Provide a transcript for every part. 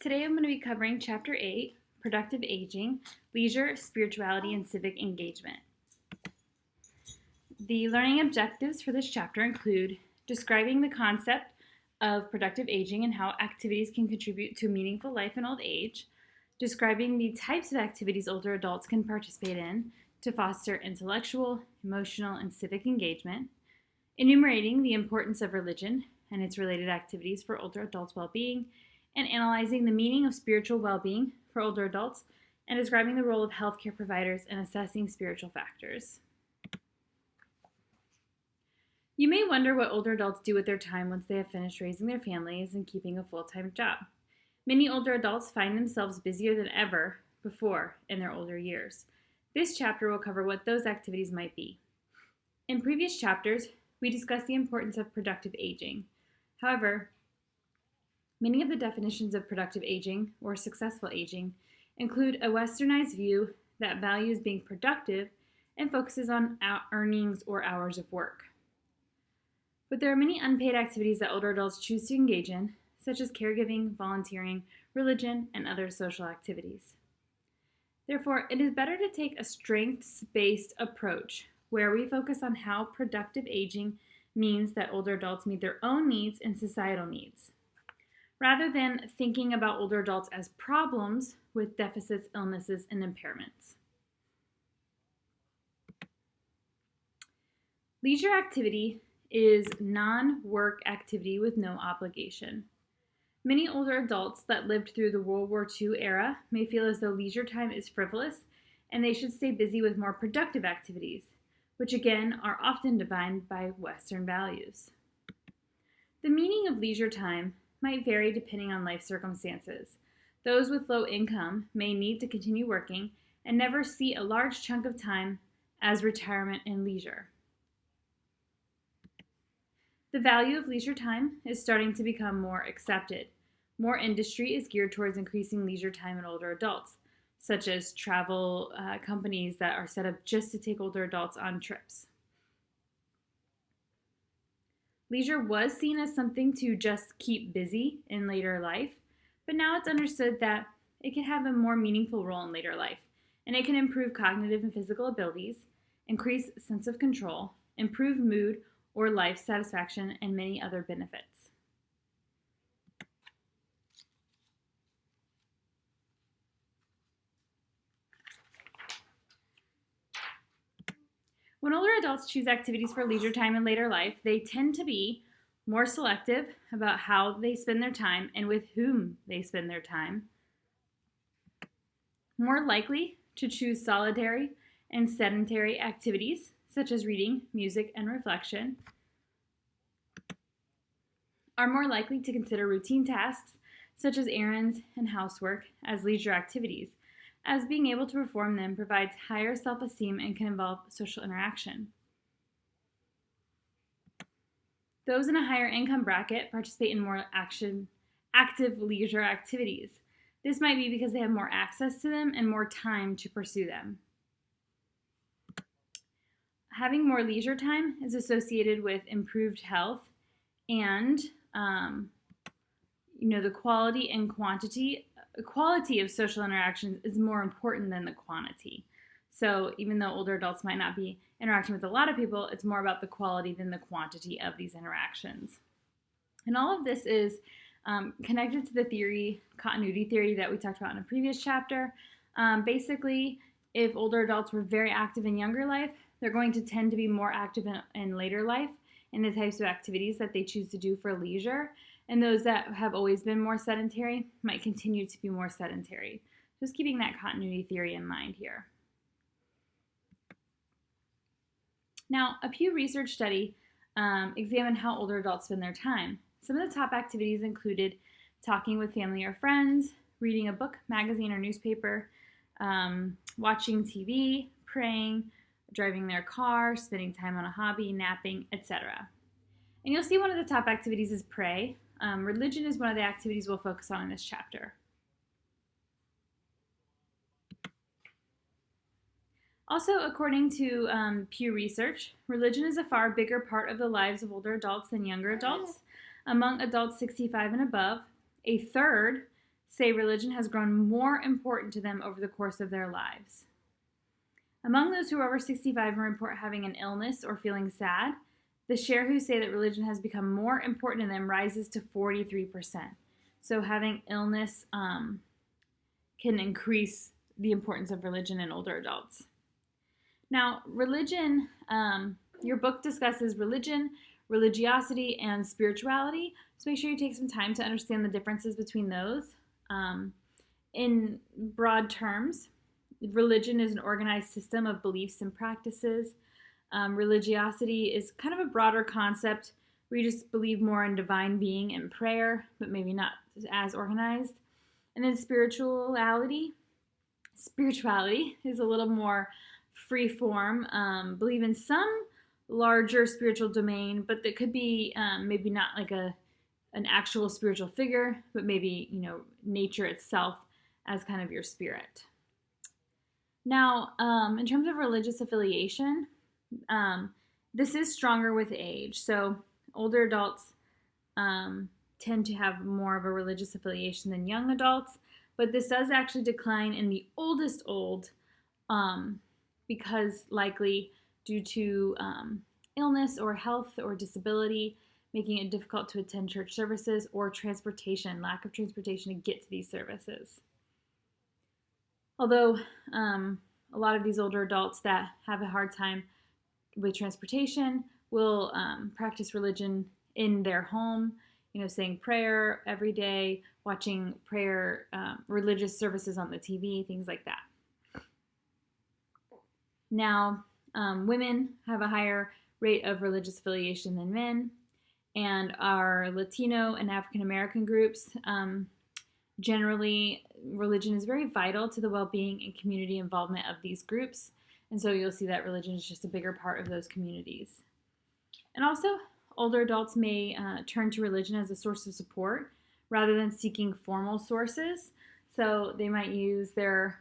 Today I'm going to be covering Chapter 8, Productive Aging, Leisure, Spirituality, and Civic Engagement. The learning objectives for this chapter include describing the concept of productive aging and how activities can contribute to a meaningful life in old age, describing the types of activities older adults can participate in to foster intellectual, emotional, and civic engagement, enumerating the importance of religion and its related activities for older adults' well-being, and analyzing the meaning of spiritual well-being for older adults, and describing the role of healthcare providers in assessing spiritual factors. You may wonder what older adults do with their time once they have finished raising their families and keeping a full-time job. Many older adults find themselves busier than ever before in their older years. This chapter will cover what those activities might be. In previous chapters, we discussed the importance of productive aging. However, many of the definitions of productive aging or successful aging include a westernized view that values being productive and focuses on earnings or hours of work. But there are many unpaid activities that older adults choose to engage in, such as caregiving, volunteering, religion, and other social activities. Therefore, it is better to take a strengths-based approach where we focus on how productive aging means that older adults meet their own needs and societal needs, rather than thinking about older adults as problems with deficits, illnesses, and impairments. Leisure activity is non-work activity with no obligation. Many older adults that lived through the World War II era may feel as though leisure time is frivolous and they should stay busy with more productive activities, which again are often defined by Western values. The meaning of leisure time might vary depending on life circumstances. Those with low income may need to continue working and never see a large chunk of time as retirement and leisure. The value of leisure time is starting to become more accepted. More industry is geared towards increasing leisure time in older adults, such as travel companies that are set up just to take older adults on trips. Leisure was seen as something to just keep busy in later life, but now it's understood that it can have a more meaningful role in later life, and it can improve cognitive and physical abilities, increase sense of control, improve mood or life satisfaction, and many other benefits. When older adults choose activities for leisure time in later life, they tend to be more selective about how they spend their time and with whom they spend their time, more likely to choose solitary and sedentary activities such as reading, music, and reflection, are more likely to consider routine tasks such as errands and housework as leisure activities, as being able to perform them provides higher self-esteem and can involve social interaction. Those in a higher income bracket participate in more active leisure activities. This might be because they have more access to them and more time to pursue them. Having more leisure time is associated with improved health and the quality and quality of social interactions is more important than the quantity. So even though older adults might not be interacting with a lot of people, it's more about the quality than the quantity of these interactions. And all of this is connected to the continuity theory that we talked about in a previous chapter. Basically, if older adults were very active in younger life, they're going to tend to be more active in later life in the types of activities that they choose to do for leisure. And those that have always been more sedentary might continue to be more sedentary. Just keeping that continuity theory in mind here. Now, a Pew Research study examined how older adults spend their time. Some of the top activities included talking with family or friends, reading a book, magazine, or newspaper, watching TV, praying, driving their car, spending time on a hobby, napping, etc. And you'll see one of the top activities is pray. Religion is one of the activities we'll focus on in this chapter. Also, according to Pew Research, religion is a far bigger part of the lives of older adults than younger adults. Among adults 65 and above, a third say religion has grown more important to them over the course of their lives. Among those who are over 65 and report having an illness or feeling sad, the share who say that religion has become more important to them rises to 43%. So having illness can increase the importance of religion in older adults. Now, religion, your book discusses religion, religiosity, and spirituality. So make sure you take some time to understand the differences between those. In broad terms, religion is an organized system of beliefs and practices. Religiosity is kind of a broader concept where you just believe more in divine being and prayer, but maybe not as organized. And then spirituality is a little more free form, believe in some larger spiritual domain, but that could be maybe not like an actual spiritual figure, but maybe, nature itself as kind of your spirit. Now, in terms of religious affiliation, this is stronger with age. So older adults tend to have more of a religious affiliation than young adults, but this does actually decline in the oldest old because likely due to illness or health or disability, making it difficult to attend church services, or lack of transportation to get to these services. Although a lot of these older adults that have a hard time with transportation will practice religion in their home, saying prayer every day, watching religious services on the TV, things like that. Now, women have a higher rate of religious affiliation than men, and our Latino and African American groups, generally, religion is very vital to the well-being and community involvement of these groups, and so you'll see that religion is just a bigger part of those communities. And also, older adults may turn to religion as a source of support rather than seeking formal sources, so they might use their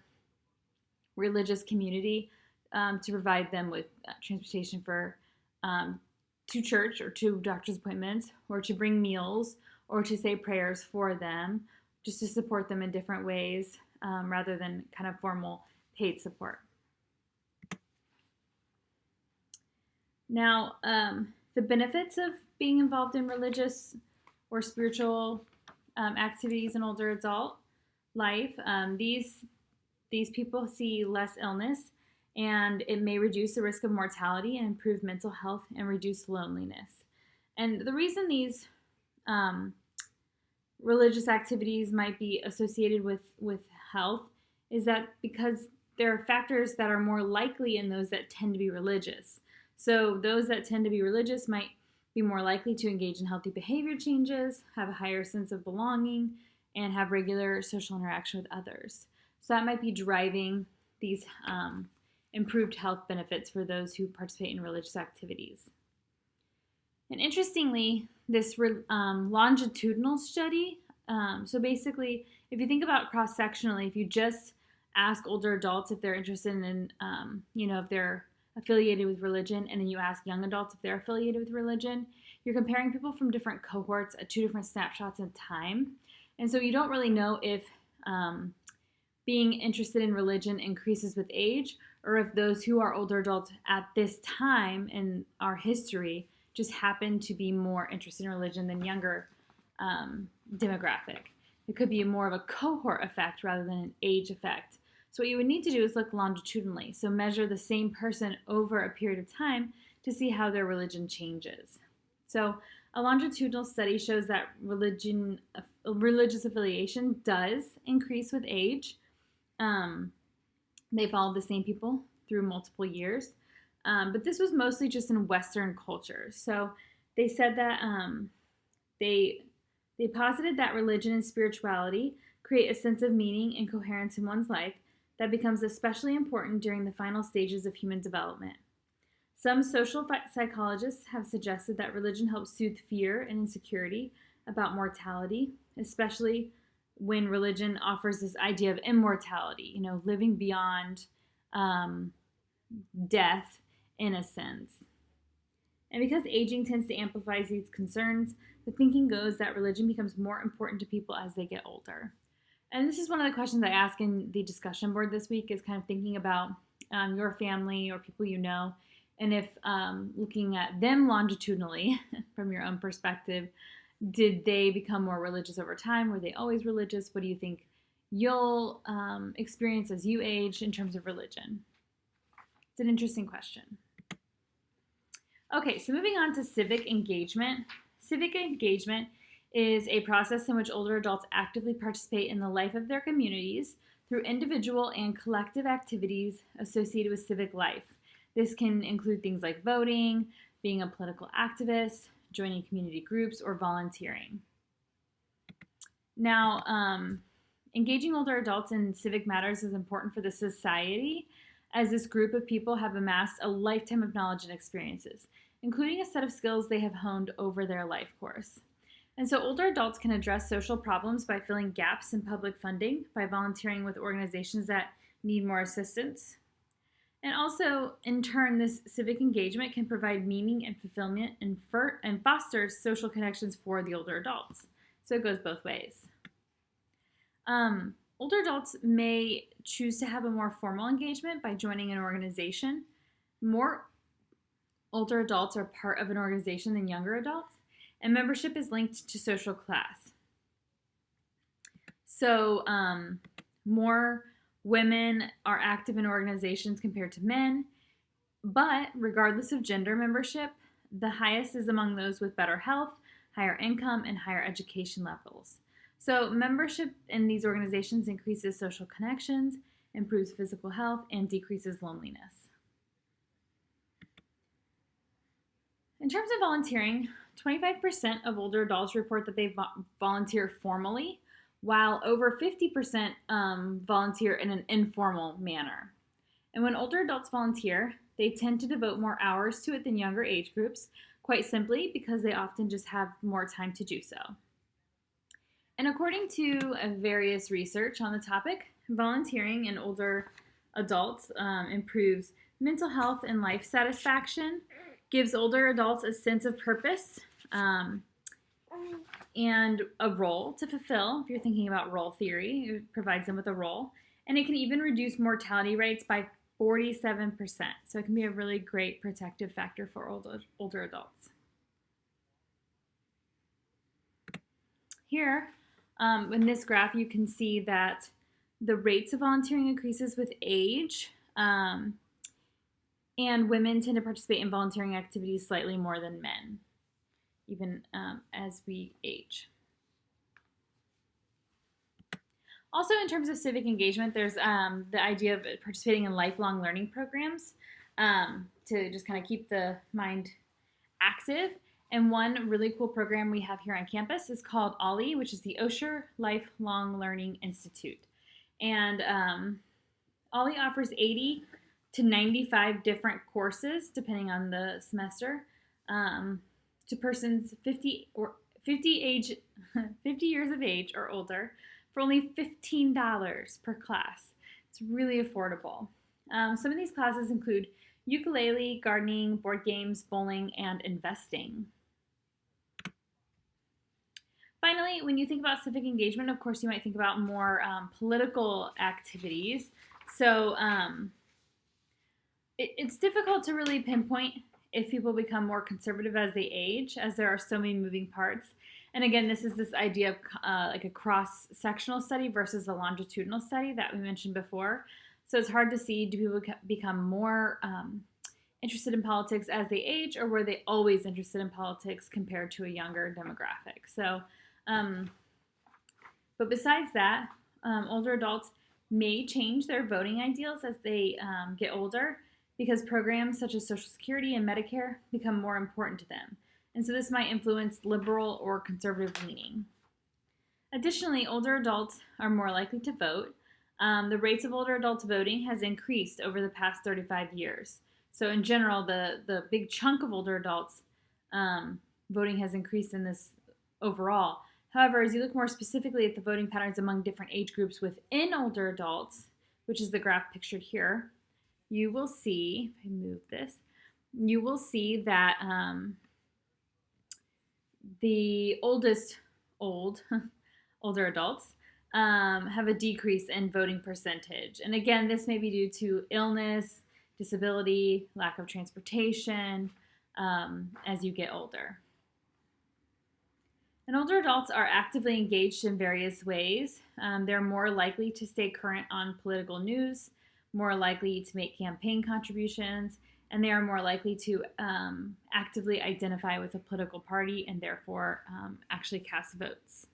religious community to provide them with transportation for to church or to doctor's appointments, or to bring meals, or to say prayers for them, just to support them in different ways rather than kind of formal paid support. Now, the benefits of being involved in religious or spiritual activities in older adult life, these people see less illness, and it may reduce the risk of mortality and improve mental health and reduce loneliness. And the reason these religious activities might be associated with health is that because there are factors that are more likely in those that tend to be religious. So those that tend to be religious might be more likely to engage in healthy behavior changes, have a higher sense of belonging, and have regular social interaction with others. So that might be driving these improved health benefits for those who participate in religious activities. And interestingly, this longitudinal study, so basically, if you think about cross-sectionally, if you just ask older adults if they're interested in, if they're affiliated with religion, and then you ask young adults if they're affiliated with religion, you're comparing people from different cohorts at two different snapshots in time. And so you don't really know if being interested in religion increases with age, or if those who are older adults at this time in our history just happen to be more interested in religion than younger demographic. It could be more of a cohort effect rather than an age effect. So what you would need to do is look longitudinally. So measure the same person over a period of time to see how their religion changes. So a longitudinal study shows that religious affiliation does increase with age. They followed the same people through multiple years. But this was mostly just in Western cultures. So they said that they posited that religion and spirituality create a sense of meaning and coherence in one's life that becomes especially important during the final stages of human development. Some social psychologists have suggested that religion helps soothe fear and insecurity about mortality, especially when religion offers this idea of immortality, living beyond death in a sense. And because aging tends to amplify these concerns, the thinking goes that religion becomes more important to people as they get older. And this is one of the questions I ask in the discussion board this week, is kind of thinking about your family or people you know, and if looking at them longitudinally from your own perspective, did they become more religious over time? Were they always religious? What do you think you'll experience as you age in terms of religion? It's an interesting question. Okay, so moving on to civic engagement. Civic engagement is a process in which older adults actively participate in the life of their communities through individual and collective activities associated with civic life. This can include things like voting, being a political activist, joining community groups, or volunteering. Now, engaging older adults in civic matters is important for the society, as this group of people have amassed a lifetime of knowledge and experiences, including a set of skills they have honed over their life course. And so older adults can address social problems by filling gaps in public funding, by volunteering with organizations that need more assistance. And also, in turn, this civic engagement can provide meaning and fulfillment and fosters social connections for the older adults. So it goes both ways. Older adults may choose to have a more formal engagement by joining an organization. More older adults are part of an organization than younger adults, and membership is linked to social class. So more women are active in organizations compared to men, but regardless of gender membership, the highest is among those with better health, higher income, and higher education levels. So membership in these organizations increases social connections, improves physical health, and decreases loneliness. In terms of volunteering, 25% of older adults report that they volunteer formally, while over 50% volunteer in an informal manner. And when older adults volunteer, they tend to devote more hours to it than younger age groups, quite simply because they often just have more time to do so. And according to various research on the topic, volunteering in older adults improves mental health and life satisfaction, gives older adults a sense of purpose and a role to fulfill. If you're thinking about role theory, it provides them with a role. And it can even reduce mortality rates by 47%. So it can be a really great protective factor for older adults. Here, in this graph, you can see that the rates of volunteering increases with age, and women tend to participate in volunteering activities slightly more than men, even as we age. Also, in terms of civic engagement, there's the idea of participating in lifelong learning programs to just kind of keep the mind active. And one really cool program we have here on campus is called OLLI, which is the Osher Lifelong Learning Institute. And OLLI offers 80 to 95 different courses, depending on the semester, to persons 50 years of age or older for only $15 per class. It's really affordable. Some of these classes include ukulele, gardening, board games, bowling, and investing. Finally, when you think about civic engagement, of course, you might think about more political activities. So it's difficult to really pinpoint if people become more conservative as they age, as there are so many moving parts. And again, this is this idea of like a cross-sectional study versus a longitudinal study that we mentioned before. So it's hard to see, do people become more interested in politics as they age, or were they always interested in politics compared to a younger demographic? So, but besides that, older adults may change their voting ideals as they get older, because programs such as Social Security and Medicare become more important to them. And so this might influence liberal or conservative leaning. Additionally, older adults are more likely to vote. The rates of older adults voting has increased over the past 35 years. So in general, the big chunk of older adults voting has increased in this overall. However, as you look more specifically at the voting patterns among different age groups within older adults, which is the graph pictured here, you will see, if I move this, you will see that the older adults have a decrease in voting percentage. And again, this may be due to illness, disability, lack of transportation as you get older. And older adults are actively engaged in various ways. They're more likely to stay current on political news, more likely to make campaign contributions, and they are more likely to actively identify with a political party and therefore actually cast votes.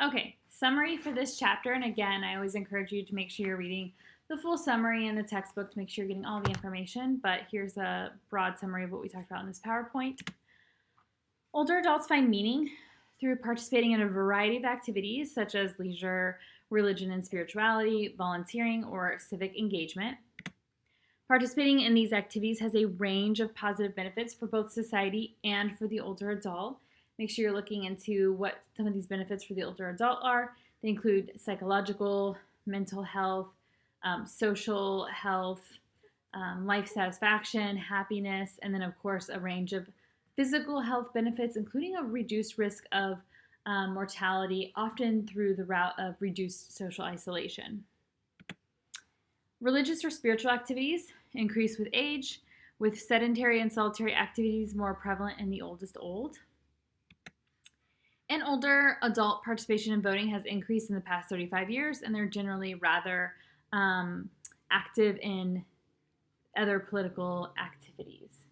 Okay, summary for this chapter, and again, I always encourage you to make sure you're reading the full summary in the textbook to make sure you're getting all the information, but here's a broad summary of what we talked about in this PowerPoint. Older adults find meaning through participating in a variety of activities such as leisure, religion and spirituality, volunteering, or civic engagement. Participating in these activities has a range of positive benefits for both society and for the older adult. Make sure you're looking into what some of these benefits for the older adult are. They include psychological, mental health, social health, life satisfaction, happiness, and then of course a range of physical health benefits, including a reduced risk of mortality, often through the route of reduced social isolation. Religious or spiritual activities increase with age, with sedentary and solitary activities more prevalent in the oldest old. And older adult participation in voting has increased in the past 35 years, and they're generally rather active in other political activities.